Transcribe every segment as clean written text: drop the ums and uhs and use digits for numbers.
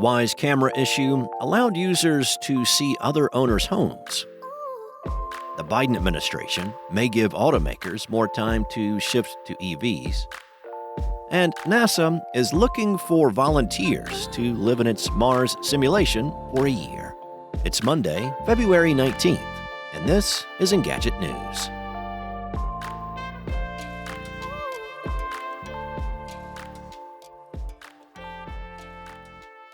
The Wyze camera issue allowed users to see other owners' homes. The Biden administration may give automakers more time to shift to EVs. And NASA is looking for volunteers to live in its Mars simulation for a year. It's Monday, February 19th, and this is Engadget News.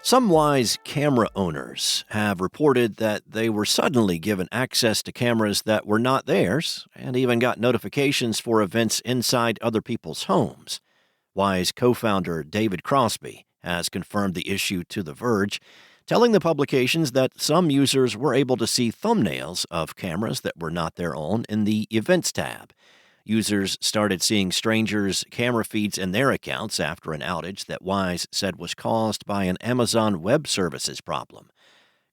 Some Wyze camera owners have reported that they were suddenly given access to cameras that were not theirs and even got notifications for events inside other people's homes. Wyze co-founder David Crosby has confirmed the issue to The Verge, telling the publications that some users were able to see thumbnails of cameras that were not their own in the Events tab. Users started seeing strangers' camera feeds in their accounts after an outage that Wyze said was caused by an Amazon Web Services problem.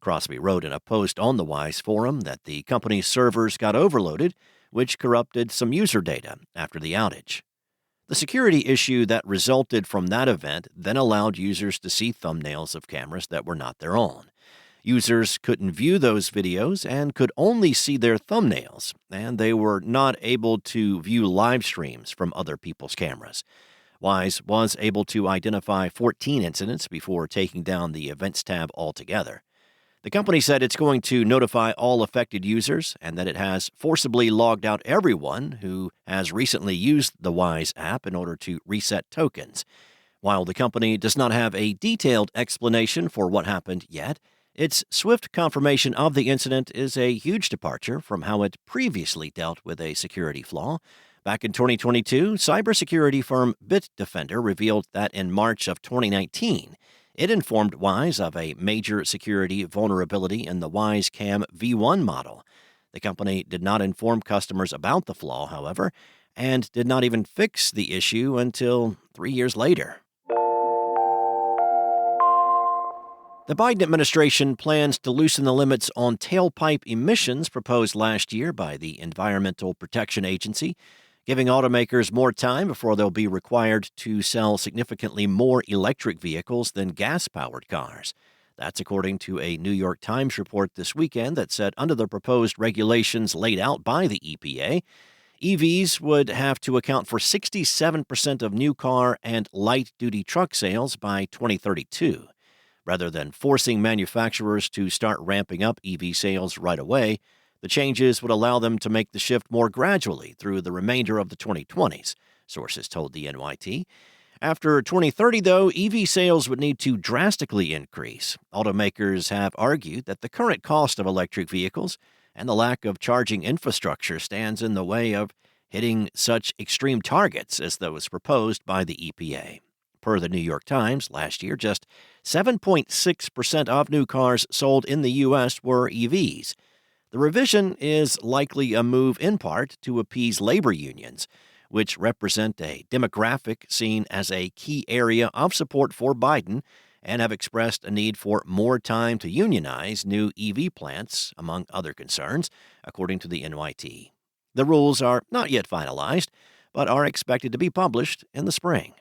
Crosby wrote in a post on the Wyze forum that the company's servers got overloaded, which corrupted some user data after the outage. The security issue that resulted from that event then allowed users to see thumbnails of cameras that were not their own. Users couldn't view those videos and could only see their thumbnails, and they were not able to view live streams from other people's cameras. Wyze was able to identify 14 incidents before taking down the Events tab altogether. The company said it's going to notify all affected users and that it has forcibly logged out everyone who has recently used the Wyze app in order to reset tokens. While the company does not have a detailed explanation for what happened yet, its swift confirmation of the incident is a huge departure from how it previously dealt with a security flaw. Back in 2022, cybersecurity firm Bitdefender revealed that in March of 2019, it informed Wyze of a major security vulnerability in the Wyze Cam V1 model. The company did not inform customers about the flaw, however, and did not even fix the issue until 3 years later. The Biden administration plans to loosen the limits on tailpipe emissions proposed last year by the Environmental Protection Agency, giving automakers more time before they'll be required to sell significantly more electric vehicles than gas-powered cars. That's according to a New York Times report this weekend that said under the proposed regulations laid out by the EPA, EVs would have to account for 67% of new car and light-duty truck sales by 2032. Rather than forcing manufacturers to start ramping up EV sales right away, the changes would allow them to make the shift more gradually through the remainder of the 2020s, sources told the NYT. After 2030, though, EV sales would need to drastically increase. Automakers have argued that the current cost of electric vehicles and the lack of charging infrastructure stands in the way of hitting such extreme targets as those proposed by the EPA. Per the New York Times, last year, just 7.6% of new cars sold in the U.S. were EVs. The revision is likely a move in part to appease labor unions, which represent a demographic seen as a key area of support for Biden and have expressed a need for more time to unionize new EV plants, among other concerns, according to the NYT. The rules are not yet finalized, but are expected to be published in the spring.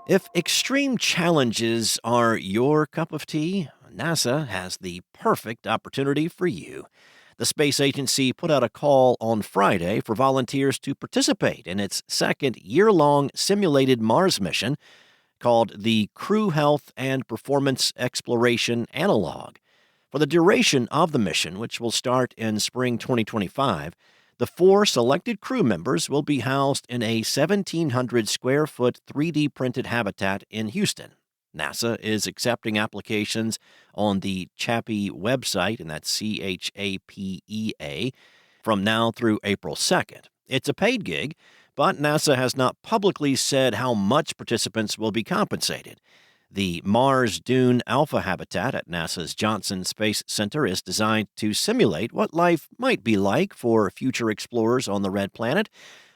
If extreme challenges are your cup of tea, NASA has the perfect opportunity for you. The space agency put out a call on Friday for volunteers to participate in its second year-long simulated Mars mission called the Crew Health and Performance Exploration Analog. For the duration of the mission, which will start in spring 2025, the 4 selected crew members will be housed in a 1,700-square-foot 3D printed habitat in Houston. NASA is accepting applications on the CHAPEA website, and that's CHAPEA, from now through April 2nd. It's a paid gig, but NASA has not publicly said how much participants will be compensated. The Mars Dune Alpha habitat at NASA's Johnson Space Center is designed to simulate what life might be like for future explorers on the Red Planet,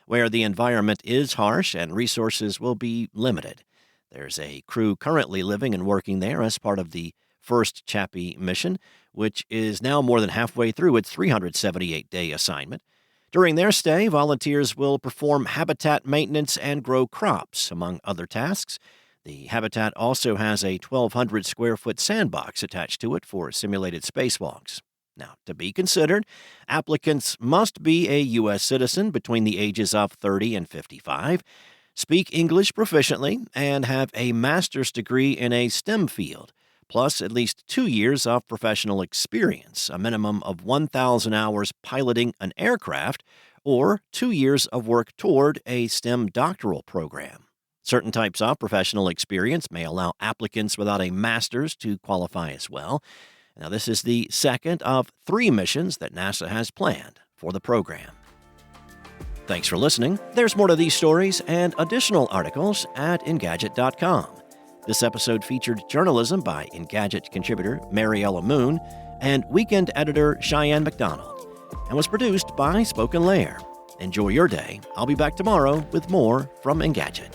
where the environment is harsh and resources will be limited. There's a crew currently living and working there as part of the first CHAPEA mission, which is now more than halfway through its 378-day assignment. During their stay, volunteers will perform habitat maintenance and grow crops, among other tasks. The habitat also has a 1,200 square foot sandbox attached to it for simulated spacewalks. Now, to be considered, applicants must be a U.S. citizen between the ages of 30 and 55, speak English proficiently, and have a master's degree in a STEM field, plus at least 2 years of professional experience, a minimum of 1,000 hours piloting an aircraft, or 2 years of work toward a STEM doctoral program. Certain types of professional experience may allow applicants without a master's to qualify as well. Now, this is the second of 3 missions that NASA has planned for the program. Thanks for listening. There's more to these stories and additional articles at Engadget.com. This episode featured journalism by Engadget contributor Mariella Moon and weekend editor Cheyenne McDonald, and was produced by Spoken Layer. Enjoy your day. I'll be back tomorrow with more from Engadget.